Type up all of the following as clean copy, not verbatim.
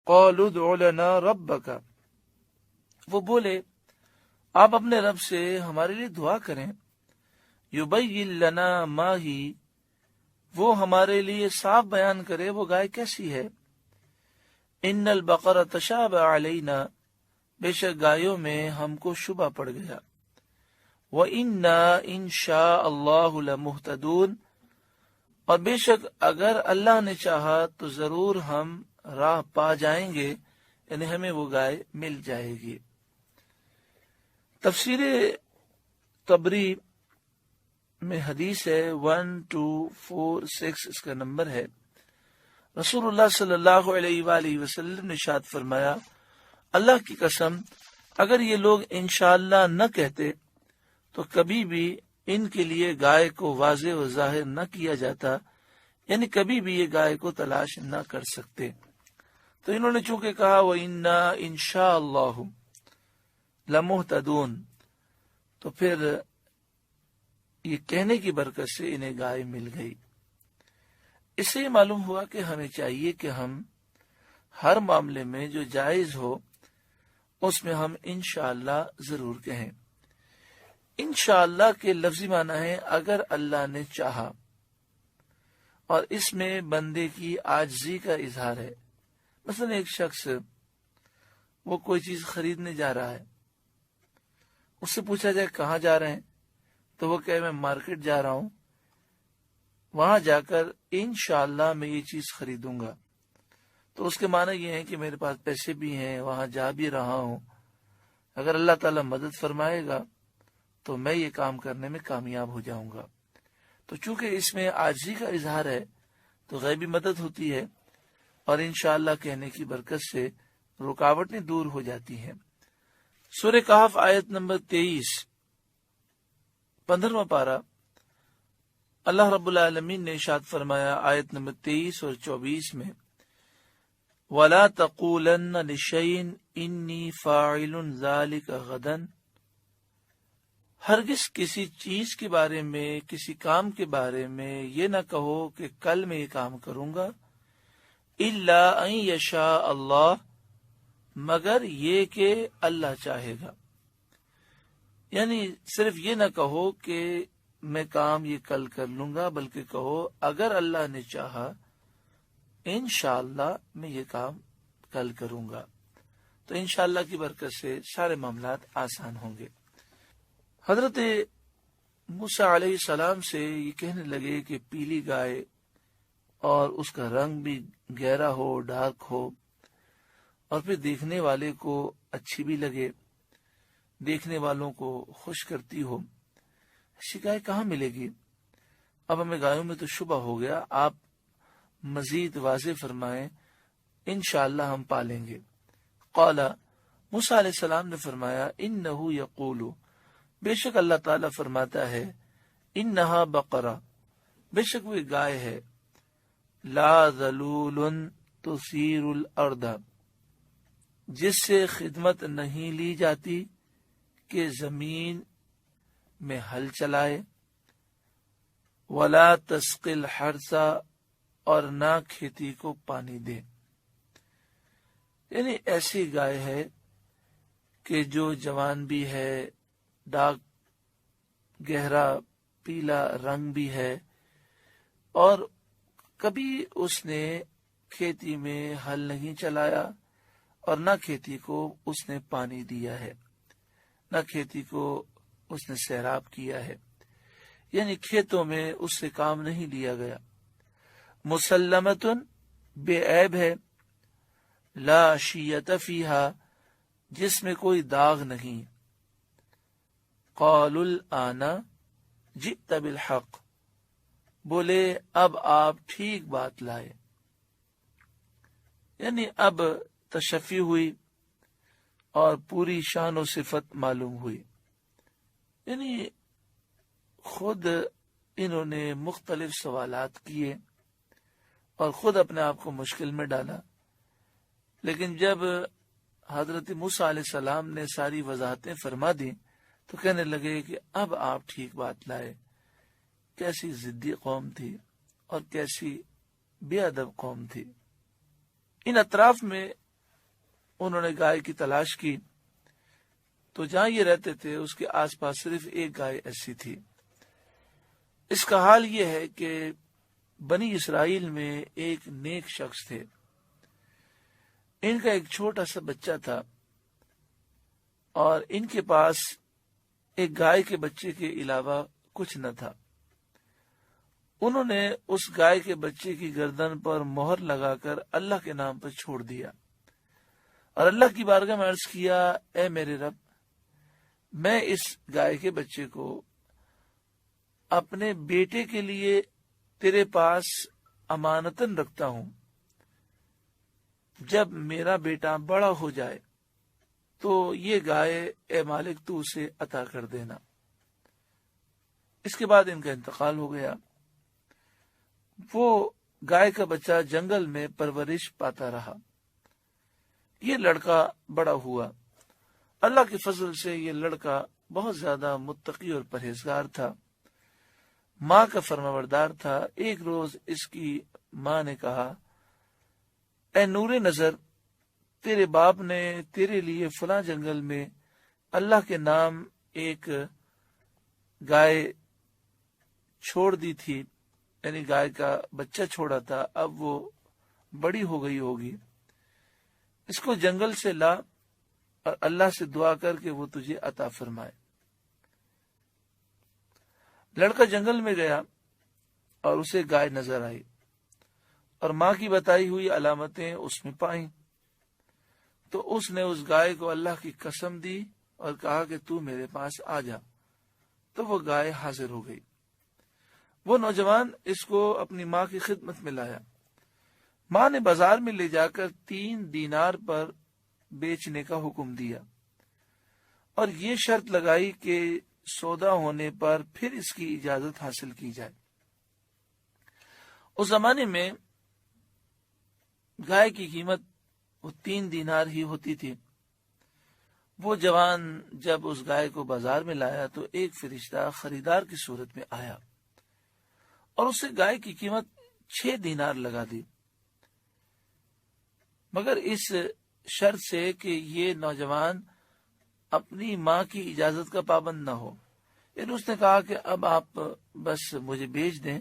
قالوا ادع لنا ربک، وہ بولے آپ اپنے رب سے ہمارے لیے دعا کریں، یبین لنا ما ہی، وہ ہمارے لیے صاف بیان کرے وہ گائے کیسی ہے، ان البقرہ تشابہ علینا، بے شک گایوں میں ہم کو شبہ پڑ گیا، وَإِنَّا إِن شَاءَ اللَّهُ لَمُهْتَدُونَ، اور بے شک اگر اللہ نے چاہا تو ضرور ہم راہ پا جائیں گے، یعنی ہمیں وہ گائے مل جائے گی۔ تفسیر طبری میں حدیث ہے 1246، اس کا نمبر ہے، رسول اللہ صلی اللہ علیہ وآلہ وسلم نے ارشاد فرمایا، اللہ کی قسم اگر یہ لوگ انشاءاللہ نہ کہتے تو کبھی بھی ان کے لیے گائے کو واضح و ظاہر نہ کیا جاتا، یعنی کبھی بھی یہ گائے کو تلاش نہ کر سکتے۔ تو انہوں نے چونکہ کہا وَإِنَّا إِن شَاءَ اللَّهُ لَمُهْتَدُونَ، تو پھر یہ کہنے کی برکت سے انہیں گائے مل گئی۔ اس سے یہ معلوم ہوا کہ ہمیں چاہیے کہ ہم ہر معاملے میں جو جائز ہو اس میں ہم انشاءاللہ ضرور کہیں۔ انشاءاللہ کے لفظی معنی ہے اگر اللہ نے چاہا، اور اس میں بندے کی عاجزی کا اظہار ہے۔ مثلا ایک شخص وہ کوئی چیز خریدنے جا رہا ہے، اس سے پوچھا جائے کہاں جا رہے ہیں تو وہ کہے میں مارکیٹ جا رہا ہوں، وہاں جا کر انشاءاللہ میں یہ چیز خریدوں گا، تو اس کے معنی یہ ہے کہ میرے پاس پیسے بھی ہیں، وہاں جا بھی رہا ہوں، اگر اللہ تعالیٰ مدد فرمائے گا تو میں یہ کام کرنے میں کامیاب ہو جاؤں گا۔ تو چونکہ اس میں عاجزی کا اظہار ہے تو غیبی مدد ہوتی ہے، اور انشاءاللہ کہنے کی برکت سے رکاوٹیں دور ہو جاتی ہیں۔ سورہ کہف آیت نمبر 23، 15واں پارہ، اللہ رب العالمین نے ارشاد فرمایا آیت نمبر 23 اور 24 میں، وَلَا تَقُولَنَّ لِشَيْءٍ إِنِّي فَاعِلٌ ذَلِكَ غَدًا، ہرگز کسی چیز کے بارے میں، کسی کام کے بارے میں یہ نہ کہو کہ کل میں یہ کام کروں گا، إِلَّا أَن يَشَاءَ اللَّهُ، مگر یہ کہ اللہ چاہے گا، یعنی صرف یہ نہ کہو کہ میں کام یہ کل کر لوں گا، بلکہ کہو اگر اللہ نے چاہا انشاءاللہ میں یہ کام کل کروں گا، تو انشاءاللہ کی برکت سے سارے معاملات آسان ہوں گے۔ حضرت موسیٰ علیہ السلام سے یہ کہنے لگے کہ پیلی گائے اور اس کا رنگ بھی گہرا ہو، ڈارک ہو، اور پھر دیکھنے والے کو اچھی بھی لگے، دیکھنے والوں کو خوش کرتی ہو، ایسی گائے کہاں ملے گی؟ اب ہمیں گایوں میں تو شبہ ہو گیا، آپ مزید واضح فرمائیں، انشاءاللہ ہم پالیں گے۔ قال، موسیٰ علیہ السلام نے فرمایا، انہ یقول، بے شک اللہ تعالیٰ فرماتا ہے، انہا بقرہ، بے شک وہ گائے ہے، لا ذلول تثیر الارض، جس سے خدمت نہیں لی جاتی کہ زمین میں ہل چلائے، ولا تسقی الحرث، اور نہ کھیتی کو پانی دے، یعنی ایسی گائے ہے کہ جو جوان بھی ہے، ڈارک گہرا پیلا رنگ بھی ہے، اور کبھی اس نے کھیتی میں ہل نہیں چلایا، اور نہ کھیتی کو اس نے پانی دیا ہے، نہ کھیتی کو اس نے سیراب کیا ہے، یعنی کھیتوں میں اس سے کام نہیں لیا گیا۔ مسلمتن، بے عیب ہے، لا شیۃ فیہا، جس میں کوئی داغ نہیں۔ قالوا الآن جئت بالحق، بولے اب آپ ٹھیک بات لائے، یعنی اب تشفی ہوئی اور پوری شان و صفت معلوم ہوئی، یعنی خود انہوں نے مختلف سوالات کیے اور خود اپنے آپ کو مشکل میں ڈالا، لیکن جب حضرت موسیٰ علیہ السلام نے ساری وضاحتیں فرما دی تو کہنے لگے کہ اب آپ ٹھیک بات لائے۔ کیسی ضدی قوم تھی اور کیسی بے ادب قوم تھی۔ ان اطراف میں انہوں نے گائے کی تلاش کی تو جہاں یہ رہتے تھے اس کے آس پاس صرف ایک گائے ایسی تھی۔ اس کا حال یہ ہے کہ بنی اسرائیل میں ایک نیک شخص تھے، ان کا ایک چھوٹا سا بچہ تھا اور ان کے پاس ایک گائے کے بچے کے علاوہ کچھ نہ تھا۔ انہوں نے اس گائے کے بچے کی گردن پر مہر لگا کر اللہ کے نام پر چھوڑ دیا اور اللہ کی بارگاہ میں عرض کیا، اے میرے رب، میں اس گائے کے بچے کو اپنے بیٹے کے لیے تیرے پاس امانتاً رکھتا ہوں، جب میرا بیٹا بڑا ہو جائے تو یہ گائے اے مالک تو اسے عطا کر دینا۔ اس کے بعد ان کا انتقال ہو گیا۔ وہ گائے کا بچہ جنگل میں پرورش پاتا رہا۔ یہ لڑکا بڑا ہوا۔ اللہ کے فضل سے یہ لڑکا بہت زیادہ متقی اور پرہیزگار تھا، ماں کا فرمانبردار تھا۔ ایک روز اس کی ماں نے کہا، اے نور نظر، تیرے باپ نے تیرے لیے فلاں جنگل میں اللہ کے نام ایک گائے چھوڑ دی تھی، یعنی گائے کا بچہ چھوڑا تھا، اب وہ بڑی ہو گئی ہوگی، اس کو جنگل سے لا اور اللہ سے دعا کر کے وہ تجھے عطا فرمائے۔ لڑکا جنگل میں گیا اور اسے گائے نظر آئی اور ماں کی بتائی ہوئی علامتیں اس میں پائیں، تو اس نے اس گائے کو اللہ کی قسم دی اور کہا کہ تو میرے پاس آ جا، تو وہ گائے حاضر ہو گئی۔ وہ نوجوان اس کو اپنی ماں کی خدمت میں لایا۔ ماں نے بازار میں لے جا کر 3 دینار پر بیچنے کا حکم دیا اور یہ شرط لگائی کہ سودا ہونے پر پھر اس کی اجازت حاصل کی جائے۔ اس زمانے میں گائے کی قیمت وہ 3 دینار ہی ہوتی تھی۔ وہ جوان جب اس گائے کو بازار میں لایا تو ایک فرشتہ خریدار کی صورت میں آیا اور اسے گائے کی قیمت 6 دینار لگا دی، مگر اس شرط سے کہ یہ نوجوان اپنی ماں کی اجازت کا پابند نہ ہو۔ یعنی اس نے کہا کہ اب آپ بس مجھے بیچ دیں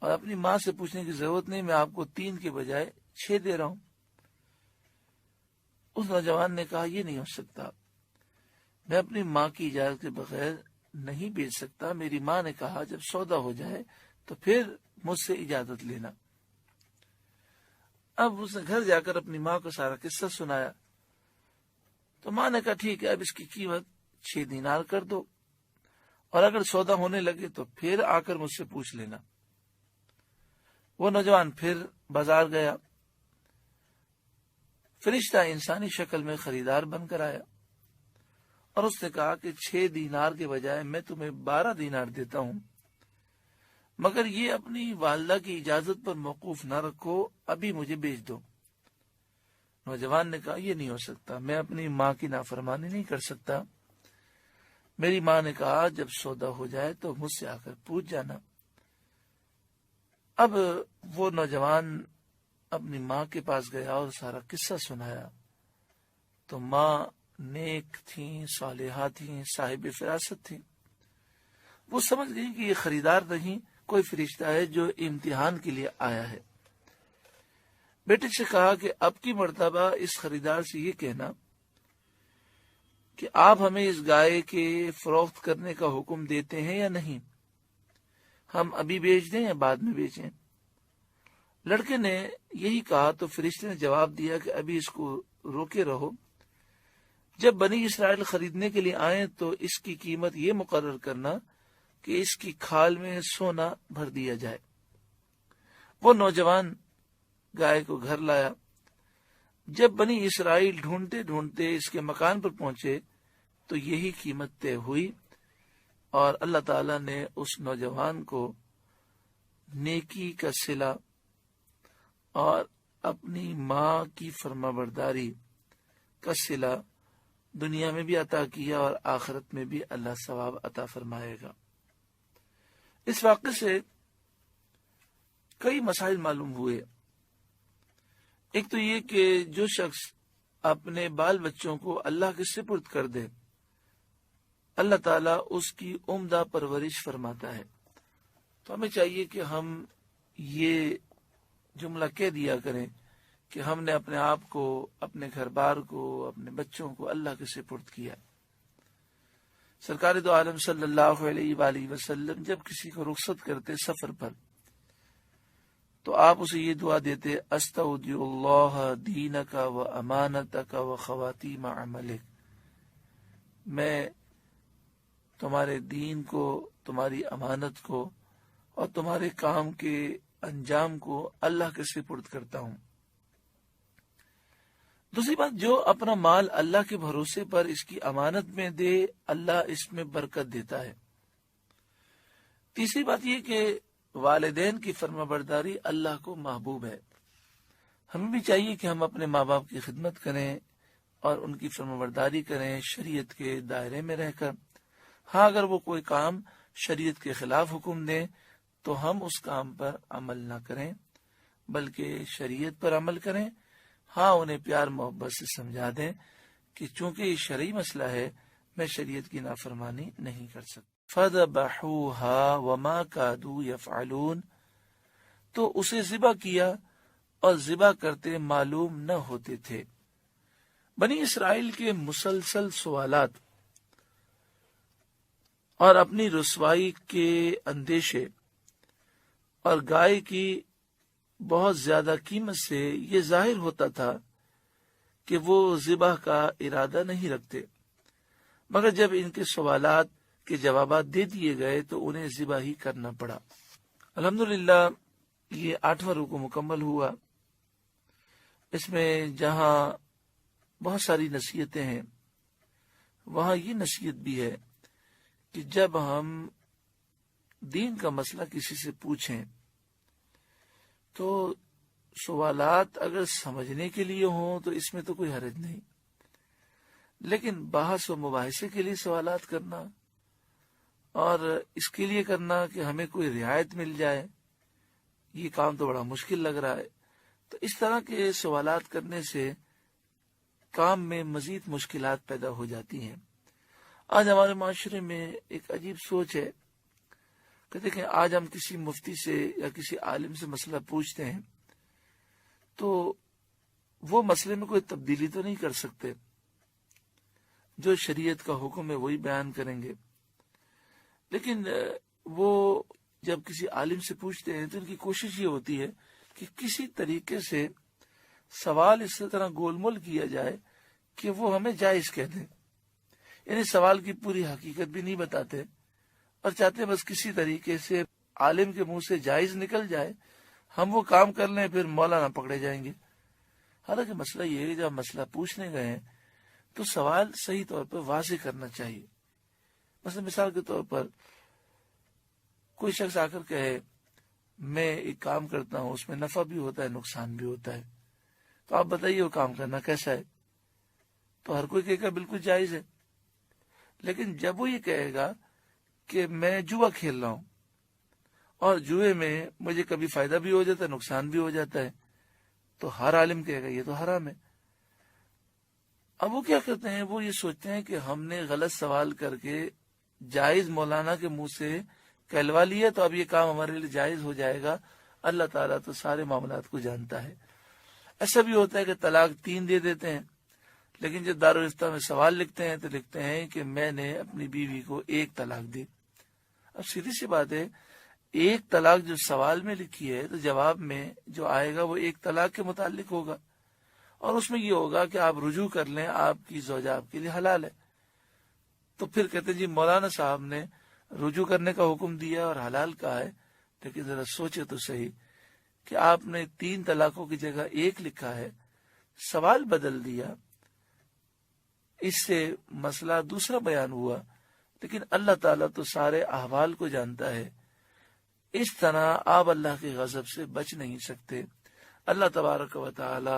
اور اپنی ماں سے پوچھنے کی ضرورت نہیں، میں آپ کو 3 کے بجائے 6 دے رہا ہوں۔ اس نوجوان نے کہا یہ نہیں ہو سکتا، میں اپنی ماں کی اجازت کے بغیر نہیں بیچ سکتا، میری ماں نے کہا جب سودا ہو جائے تو پھر مجھ سے اجازت لینا۔ اب اس نے گھر جا کر اپنی ماں کو سارا قصہ سنایا تو ماں نے کہا ٹھیک ہے، اب اس کی قیمت 6 دینار کر دو اور اگر سودا ہونے لگے تو پھر آ کر مجھ سے پوچھ لینا۔ وہ نوجوان پھر بازار گیا، فرشتہ انسانی شکل میں خریدار بن کر آیا اور اس نے کہا کہ 6 دینار کے بجائے میں تمہیں 12 دینار دیتا ہوں، مگر یہ اپنی والدہ کی اجازت پر موقوف نہ رکھو، ابھی مجھے بیچ دو۔ نوجوان نے کہا یہ نہیں ہو سکتا، میں اپنی ماں کی نافرمانی نہیں کر سکتا، میری ماں نے کہا جب سودا ہو جائے تو مجھ سے آ کر پوچھ جانا۔ اب وہ نوجوان اپنی ماں کے پاس گیا اور سارا قصہ سنایا تو ماں نیک تھیں، صالحہ تھیں، صاحب فراست تھیں۔ وہ سمجھ گئی کہ یہ خریدار نہیں، کوئی فرشتہ ہے جو امتحان کے لیے آیا ہے۔ بیٹے سے کہا کہ اب کی مرتبہ اس خریدار سے یہ کہنا کہ آپ ہمیں اس گائے کے فروخت کرنے کا حکم دیتے ہیں یا نہیں، ہم ابھی بیچ دیں یا بعد میں بیچیں۔ لڑکے نے یہی کہا تو فرشتے نے جواب دیا کہ ابھی اس کو روکے رہو، جب بنی اسرائیل خریدنے کے لیے آئیں تو اس کی قیمت یہ مقرر کرنا کہ اس کی کھال میں سونا بھر دیا جائے۔ وہ نوجوان گائے کو گھر لایا۔ جب بنی اسرائیل ڈھونڈتے ڈھونڈتے اس کے مکان پر پہنچے تو یہی قیمت طے ہوئی اور اللہ تعالی نے اس نوجوان کو نیکی کا صلہ اور اپنی ماں کی فرمانبرداری کا صلہ دنیا میں بھی عطا کیا اور آخرت میں بھی اللہ ثواب عطا فرمائے گا۔ اس واقعے سے کئی مسائل معلوم ہوئے۔ ایک تو یہ کہ جو شخص اپنے بال بچوں کو اللہ کے سپرد کر دے، اللہ تعالیٰ اس کی عمدہ پرورش فرماتا ہے۔ تو ہمیں چاہیے کہ ہم یہ جملہ کہہ دیا کریں کہ ہم نے اپنے آپ کو، اپنے گھر بار کو، اپنے بچوں کو اللہ کے سپرد کیا۔ سرکار دو عالم صلی اللہ علیہ وآلہ وسلم جب کسی کو رخصت کرتے سفر پر تو آپ اسے یہ دعا دیتے، استودع اللہ دینک و امانتک و خواتیم عملک، میں تمہارے دین کو، تمہاری امانت کو اور تمہارے کام کے انجام کو اللہ کے سپرد کرتا ہوں۔ دوسری بات، جو اپنا مال اللہ کے بھروسے پر اس کی امانت میں دے، اللہ اس میں برکت دیتا ہے۔ تیسری بات یہ کہ والدین کی فرما برداری اللہ کو محبوب ہے۔ ہمیں بھی چاہیے کہ ہم اپنے ماں باپ کی خدمت کریں اور ان کی فرما برداری کریں شریعت کے دائرے میں رہ کر۔ ہاں، اگر وہ کوئی کام شریعت کے خلاف حکم دیں تو ہم اس کام پر عمل نہ کریں بلکہ شریعت پر عمل کریں۔ ہاں، انہیں پیار محبت سے سمجھا دیں کہ چونکہ یہ شرعی مسئلہ ہے، میں شریعت کی نافرمانی نہیں کر سکتا۔ فَذَبَحُوهَا وَمَا كَادُوا يَفْعَلُونَ، تو اسے ذبح کیا اور ذبح کرتے معلوم نہ ہوتے تھے۔ بنی اسرائیل کے مسلسل سوالات اور اپنی رسوائی کے اندیشے اور گائے کی بہت زیادہ قیمت سے یہ ظاہر ہوتا تھا کہ وہ ذبح کا ارادہ نہیں رکھتے، مگر جب ان کے سوالات کے جوابات دے دیے گئے تو انہیں ذبح ہی کرنا پڑا۔ الحمدللہ یہ 8واں رکوع مکمل ہوا۔ اس میں جہاں بہت ساری نصیحتیں ہیں وہاں یہ نصیحت بھی ہے کہ جب ہم دین کا مسئلہ کسی سے پوچھیں تو سوالات اگر سمجھنے کے لیے ہوں تو اس میں تو کوئی حرج نہیں، لیکن بحث و مباحثے کے لیے سوالات کرنا اور اس کے لیے کرنا کہ ہمیں کوئی رعایت مل جائے، یہ کام تو بڑا مشکل لگ رہا ہے۔ تو اس طرح کے سوالات کرنے سے کام میں مزید مشکلات پیدا ہو جاتی ہیں۔ آج ہمارے معاشرے میں ایک عجیب سوچ ہے کہ دیکھیں، آج ہم کسی مفتی سے یا کسی عالم سے مسئلہ پوچھتے ہیں تو وہ مسئلے میں کوئی تبدیلی تو نہیں کر سکتے، جو شریعت کا حکم ہے وہی بیان کریں گے، لیکن وہ جب کسی عالم سے پوچھتے ہیں تو ان کی کوشش یہ ہوتی ہے کہ کسی طریقے سے سوال اس طرح گول مول کیا جائے کہ وہ ہمیں جائز کہہ دیں، یعنی سوال کی پوری حقیقت بھی نہیں بتاتے اور چاہتے بس کسی طریقے سے عالم کے منہ سے جائز نکل جائے، ہم وہ کام کر لیں، پھر مولانا پکڑے جائیں گے۔ حالانکہ مسئلہ یہ ہے کہ جب مسئلہ پوچھنے گئے ہیں تو سوال صحیح طور پر واضح کرنا چاہیے۔ مثلا مثال کے طور پر کوئی شخص آ کر کہے میں ایک کام کرتا ہوں، اس میں نفع بھی ہوتا ہے نقصان بھی ہوتا ہے، تو آپ بتائیے وہ کام کرنا کیسا ہے؟ تو ہر کوئی کہے گا بالکل جائز ہے۔ لیکن جب وہ یہ کہے گا کہ میں جوا کھیل رہا ہوں اور جوئے میں مجھے کبھی فائدہ بھی ہو جاتا ہے نقصان بھی ہو جاتا ہے، تو ہر عالم کہے گا یہ تو حرام ہے۔ اب وہ کیا کرتے ہیں، وہ یہ سوچتے ہیں کہ ہم نے غلط سوال کر کے جائز مولانا کے منہ سے کہلوا لیا تو اب یہ کام ہمارے لیے جائز ہو جائے گا۔ اللہ تعالیٰ تو سارے معاملات کو جانتا ہے۔ ایسا بھی ہوتا ہے کہ طلاق 3 دے دیتے ہیں، لیکن جب دارالافتاء میں سوال لکھتے ہیں تو لکھتے ہیں کہ میں نے اپنی بیوی کو 1 طلاق دی۔ اب سیدھی سی بات ہے، 1 طلاق جو سوال میں لکھی ہے تو جواب میں جو آئے گا وہ 1 طلاق کے متعلق ہوگا، اور اس میں یہ ہوگا کہ آپ رجوع کر لیں، آپ کی زوجہ آپ کے لیے حلال ہے۔ تو پھر کہتے ہیں جی مولانا صاحب نے رجوع کرنے کا حکم دیا اور حلال کہا ہے، لیکن ذرا سوچے تو صحیح کہ آپ نے 3 طلاقوں کی جگہ 1 لکھا ہے، سوال بدل دیا، اس سے مسئلہ دوسرا بیان ہوا، لیکن اللہ تعالیٰ تو سارے احوال کو جانتا ہے۔ اس طرح آپ اللہ کے غضب سے بچ نہیں سکتے۔ اللہ تبارک و تعالی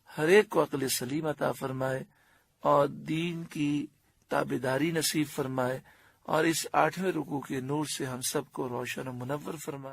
ہر ایک کو عقل سلیم عطا فرمائے اور دین کی تابعداری نصیب فرمائے، اور اس 8ویں رکوع کے نور سے ہم سب کو روشن و منور فرمائے۔